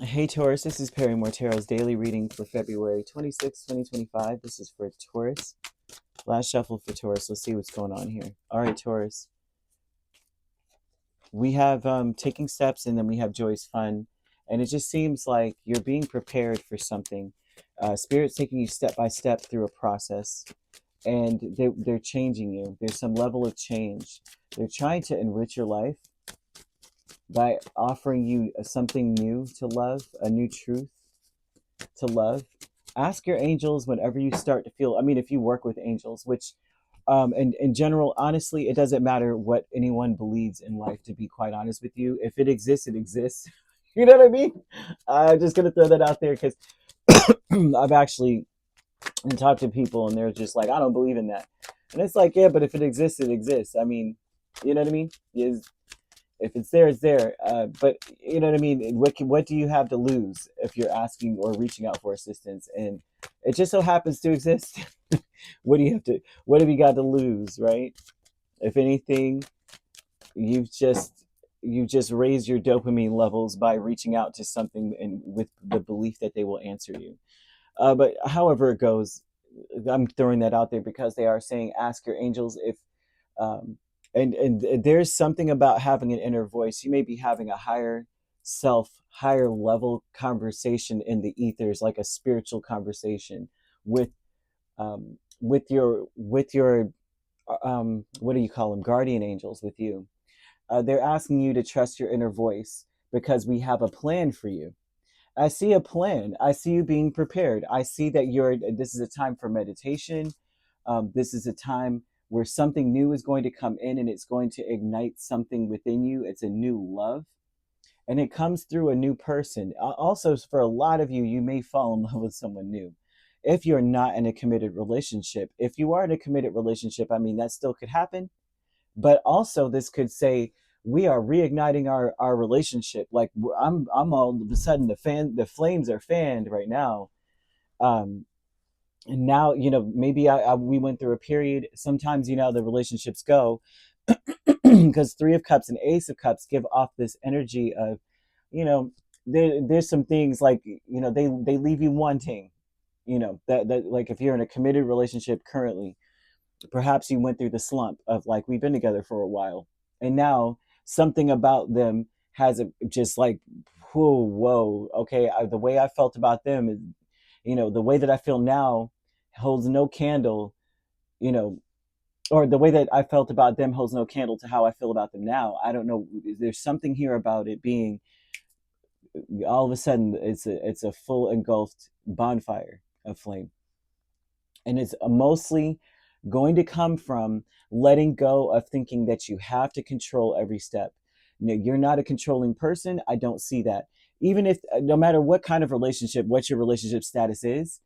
Hey Taurus, this is Perrymore Tarot's daily reading for February 26, 2025. This is for Taurus. Last shuffle for Taurus. Let's see what's going on here. All right, Taurus. We have taking steps, and then we have joy's fun. And it just seems like you're being prepared for something. Spirit's taking you step by step through a process, and they're changing you. There's some level of change. They're trying to enrich your life by offering you something new to love, a new truth to love. Ask your angels whenever you start to feel, I mean, if you work with angels, which in general, honestly, it doesn't matter what anyone believes in life, to be quite honest with you. If it exists, it exists. You know what I mean? I'm just going to throw that out there because I've actually talked to people and they're just like, I don't believe in that. And it's like, yeah, but if it exists, it exists. I mean, you know what I mean? If it's there, it's there. But you know what I mean? What do you have to lose if you're asking or reaching out for assistance? And it just so happens to exist. What have you got to lose, right? If anything, you've just you just raised your dopamine levels by reaching out to something and with the belief that they will answer you. But however it goes, I'm throwing that out there because they are saying ask your angels if um, and there's something about having an inner voice. You may be having a higher self, higher level conversation in the ethers, like a spiritual conversation with with your what do you call them, guardian angels with you. They're asking you to trust your inner voice because we have a plan for you. I see a plan. I see you being prepared. I see that this is a time for meditation. This is a time where something new is going to come in and it's going to ignite something within you. It's a new love. And it comes through a new person. Also, for a lot of you, you may fall in love with someone new. If you're not in a committed relationship, if you are in a committed relationship, I mean, that still could happen. But also, this could say, we are reigniting our relationship. Like I'm all of a sudden the flames are fanned right now. Um, and now maybe we went through a period. Sometimes the relationships go because Three of Cups and Ace of Cups give off this energy of you know there's some things like they leave you wanting. That like if you're in a committed relationship currently, perhaps you went through the slump of like we've been together for a while, and now something about them has just like whoa, okay, the way I felt about them is, the way that I feel now holds no candle, you know or the way that I felt about them holds no candle to how I feel about them now. I don't know, there's something here about it being all of a sudden it's a full engulfed bonfire of flame, and it's mostly going to come from letting go of thinking that you have to control every step. You're not a controlling person. I don't see that. Even if, no matter what kind of relationship, what your relationship status is,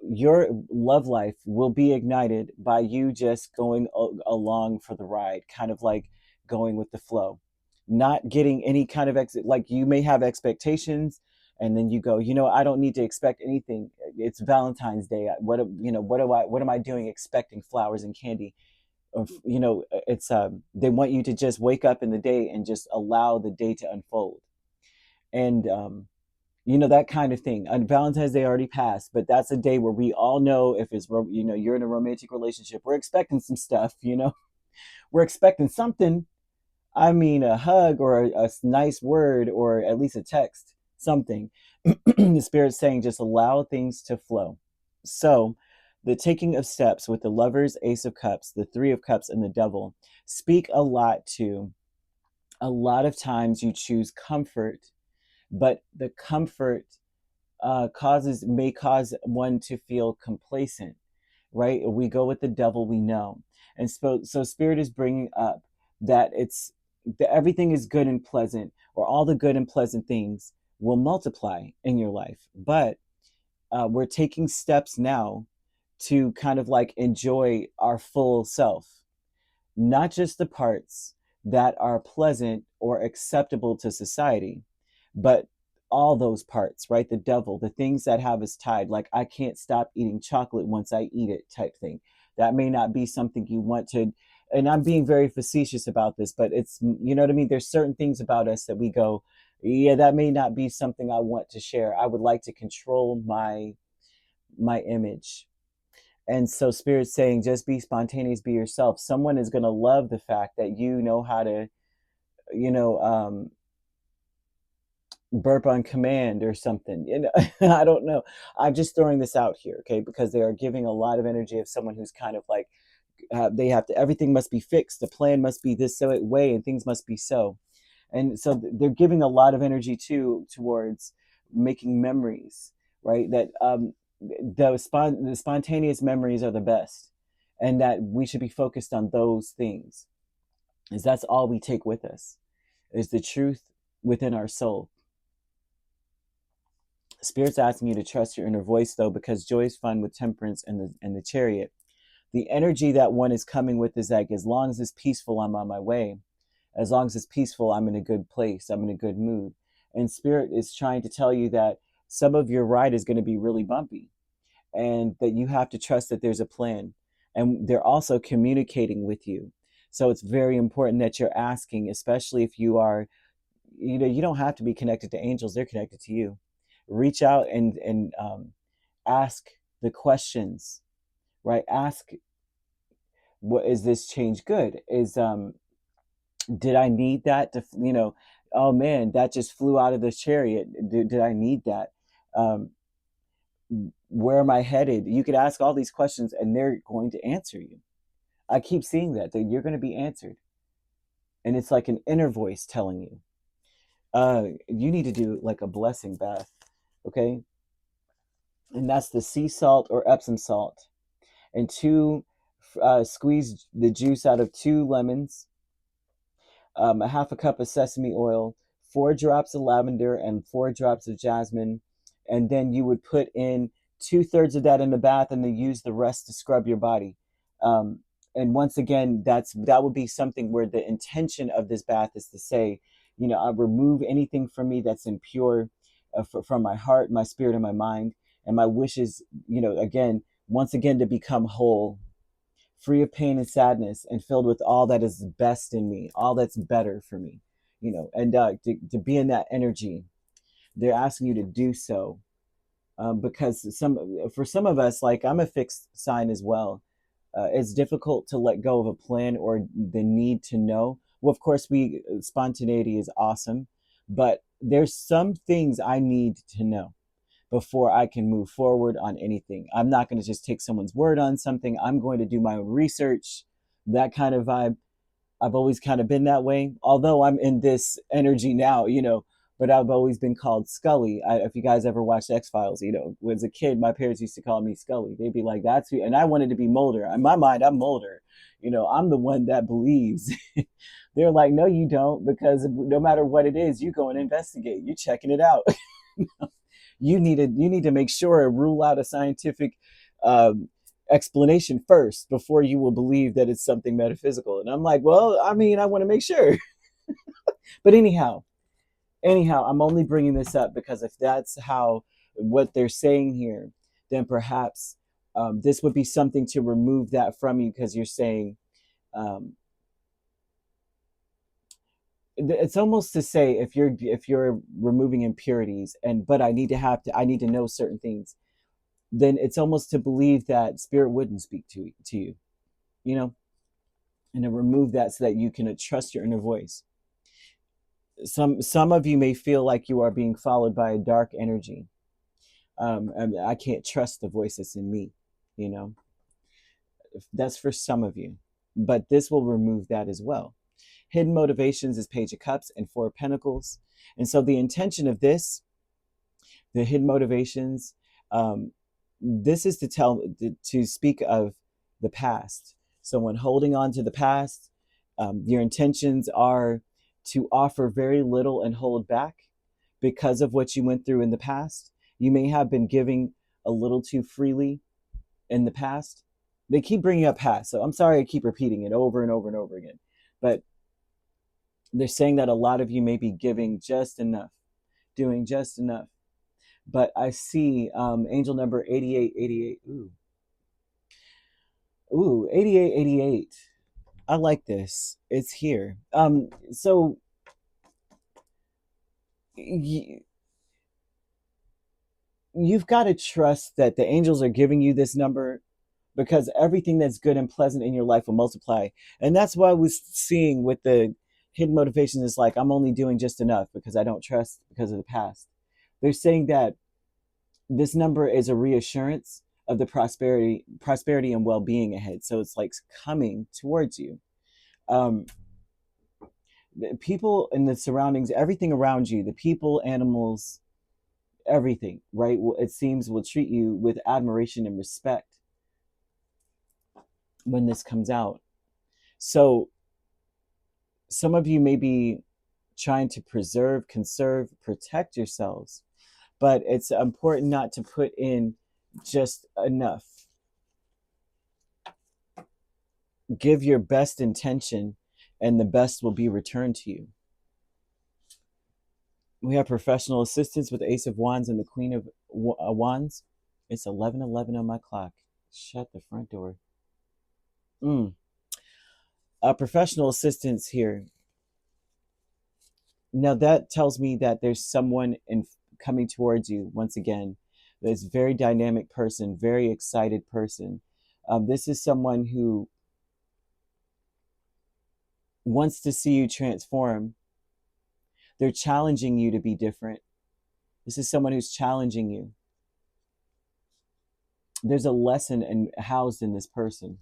your love life will be ignited by you just going along for the ride, kind of like going with the flow, not getting any kind of exit. Like you may have expectations, and then you go, I don't need to expect anything. It's Valentine's Day. What am I doing expecting flowers and candy? It's they want you to just wake up in the day and just allow the day to unfold. And that kind of thing. And Valentine's Day already passed, but that's a day where we all know if you're in a romantic relationship, we're expecting some stuff. We're expecting something. I mean, a hug or a nice word or at least a text, something. The Spirit's saying just allow things to flow. So, the taking of steps with the Lovers, Ace of Cups, the Three of Cups, and the Devil speak a lot to a lot of times you choose comfort, but the comfort may cause one to feel complacent, right? We go with the devil, we know. And so Spirit is bringing up that that everything is good and pleasant, or all the good and pleasant things will multiply in your life. But we're taking steps now to kind of like enjoy our full self, not just the parts that are pleasant or acceptable to society, but all those parts, right? The devil, the things that have us tied, like I can't stop eating chocolate once I eat it type thing. That may not be something you want to, and I'm being very facetious about this, but it's, you know what I mean? There's certain things about us that we go, Yeah, that may not be something I want to share. I would like to control my image. And so Spirit's saying, just be spontaneous, be yourself. Someone is going to love the fact that you know how to, you know, burp on command or something. You know, I don't know. I'm just throwing this out here, okay? Because they are giving a lot of energy of someone who's kind of like, they have to, everything must be fixed. The plan must be this way, and things must be so. And so they're giving a lot of energy too towards making memories, right? That the spontaneous memories are the best, and that we should be focused on those things, is that's all we take with us, is the truth within our soul. Spirit's asking you to trust your inner voice, though, because joy is fun with temperance and the chariot. The energy that one is coming with is like, as long as it's peaceful, I'm on my way. As long as it's peaceful, I'm in a good place. I'm in a good mood. And Spirit is trying to tell you that some of your ride is going to be really bumpy, and that you have to trust that there's a plan. And they're also communicating with you. So it's very important that you're asking, especially if you are, you know, you don't have to be connected to angels. They're connected to you. Reach out and ask the questions, right? Ask, what is this change good? Did I need that to, you know, oh man, that just flew out of the chariot. Did I need that? Um, where am I headed? You could ask all these questions and they're going to answer you. I keep seeing that you're going to be answered. And it's like an inner voice telling you, you need to do like a blessing bath. Okay. And that's the sea salt or Epsom salt. And squeeze the juice out of 2 lemons, a half a cup of sesame oil, 4 drops of lavender, and 4 drops of jasmine. And then you would put in 2/3 of that in the bath, and then use the rest to scrub your body. Um, and once again, that would be something where the intention of this bath is to say, you know, I remove anything from me that's impure, from my heart, my spirit, and my mind. And my wish is, you know, again, once again, to become whole, free of pain and sadness, and filled with all that is best in me, all that's better for me, you know, and to be in that energy. They're asking you to do so, because for some of us, like I'm a fixed sign as well. It's difficult to let go of a plan or the need to know. Well, of course, spontaneity is awesome, but there's some things I need to know before I can move forward on anything. I'm not going to just take someone's word on something. I'm going to do my own research, that kind of vibe. I've always kind of been that way, although I'm in this energy now, you know, but I've always been called Scully. If you guys ever watched X-Files, you know, as a kid, my parents used to call me Scully. They'd be like, that's who, and I wanted to be Mulder. In my mind, I'm Mulder. You know, I'm the one that believes. They're like, no, you don't, because no matter what it is, you go and investigate. You're checking it out. You need to make sure and rule out a scientific um, explanation first before you will believe that it's something metaphysical. And I'm like, well, I mean, I want to make sure. But anyhow, I'm only bringing this up because if that's how what they're saying here, then perhaps this would be something to remove that from you, because you're saying, um, it's almost to say, if you're removing impurities, and but I need to know certain things, then it's almost to believe that spirit wouldn't speak to you, you know, and to remove that so that you can trust your inner voice. Some of you may feel like you are being followed by a dark energy. I can't trust the voice that's in me, you know. That's for some of you, but this will remove that as well. Hidden motivations is Page of Cups and Four of Pentacles, and so the intention of this, the hidden motivations, um, this is to speak of the past. So when holding on to the past, your intentions are to offer very little and hold back because of what you went through in the past. You may have been giving a little too freely in the past. They keep bringing up past, so I'm sorry I keep repeating it over and over and over again, but they're saying that a lot of you may be giving just enough, doing just enough. But I see angel number 8888. Ooh, 8888. I like this. It's here. So you've got to trust that the angels are giving you this number, because everything that's good and pleasant in your life will multiply. And that's why we're seeing with the hidden motivations is like, I'm only doing just enough because I don't trust because of the past. They're saying that this number is a reassurance of the prosperity and well-being ahead. So it's like coming towards you. Um, the people in the surroundings, everything around you, the people, animals, everything, right? It seems will treat you with admiration and respect when this comes out. So some of you may be trying to preserve, conserve, protect yourselves, but it's important not to put in just enough. Give your best intention, and the best will be returned to you. We have professional assistance with the Ace of Wands and the Queen of Wands. It's 11:11 on my clock. Shut the front door. Professional assistance here. Now that tells me that there's someone coming towards you once again. This very dynamic person, very excited person. This is someone who wants to see you transform. They're challenging you to be different. This is someone who's challenging you. There's a lesson housed in this person.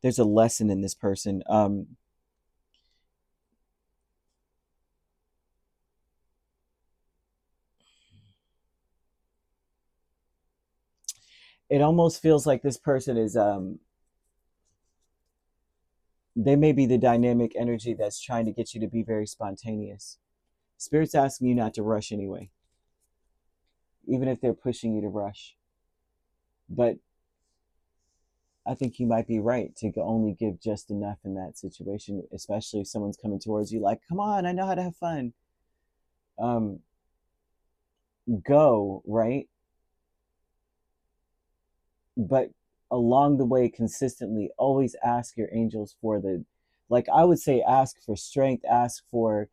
There's a lesson in this person. It almost feels like this person is they may be the dynamic energy that's trying to get you to be very spontaneous. Spirit's asking you not to rush anyway, even if they're pushing you to rush. But I think you might be right to only give just enough in that situation, especially if someone's coming towards you like, come on, I know how to have fun. Go, right? But along the way, consistently, always ask your angels for like I would say, ask for strength, ask for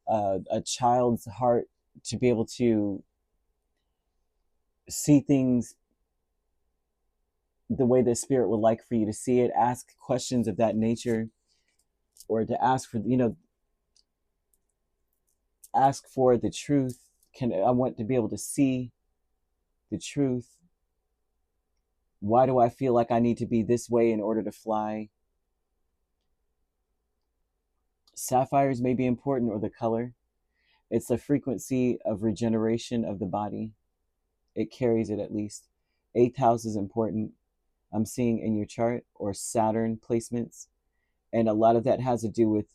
a child's heart to be able to see things the way the spirit would like for you to see it. Ask questions of that nature, or to ask for, ask for the truth. I want to be able to see the truth. Why do I feel like I need to be this way in order to fly? Sapphires may be important, or the color. It's the frequency of regeneration of the body. It carries it at least. 8th house is important. I'm seeing in your chart, or Saturn placements. And a lot of that has to do with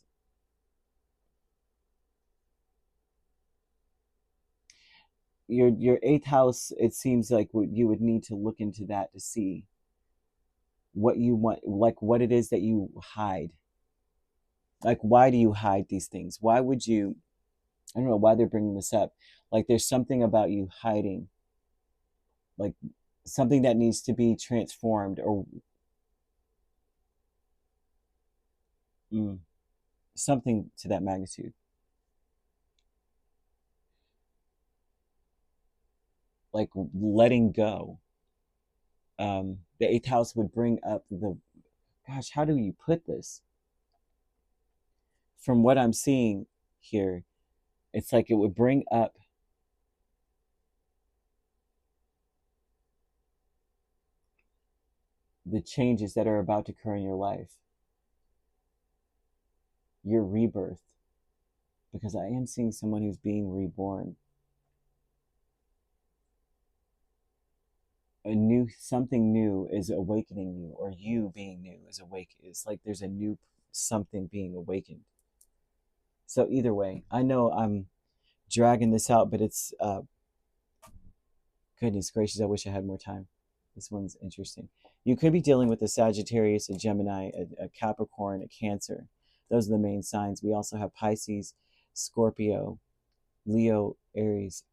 your 8th house. It seems like you would need to look into that to see what you want, like what it is that you hide. Like, why do you hide these things? Why would you? I don't know why they're bringing this up. Like, there's something about you hiding, like something that needs to be transformed, or something to that magnitude. Like letting go. The 8th house would bring up gosh, how do you put this? From what I'm seeing here, it's like it would bring up the changes that are about to occur in your life, your rebirth, because I am seeing someone who's being reborn. Something new is awakening you, or you being new is awake. It's like there's a new something being awakened. So either way, I know I'm dragging this out, but it's goodness gracious, I wish I had more time. This one's interesting. You could be dealing with a Sagittarius, a Gemini, a Capricorn, a Cancer. Those are the main signs. We also have Pisces, Scorpio, Leo, Aries.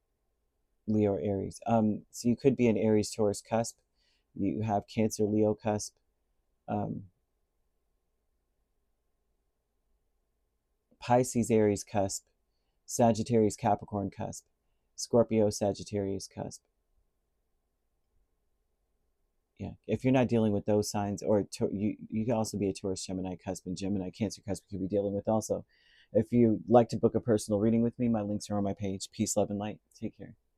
So you could be an Aries Taurus cusp. You have Cancer Leo cusp. Pisces, Aries cusp, Sagittarius, Capricorn cusp, Scorpio, Sagittarius cusp. Yeah, if you're not dealing with those signs, or you can also be a Taurus, Gemini cusp, and Gemini, Cancer cusp you could be dealing with also. If you like to book a personal reading with me, my links are on my page. Peace, love, and light. Take care.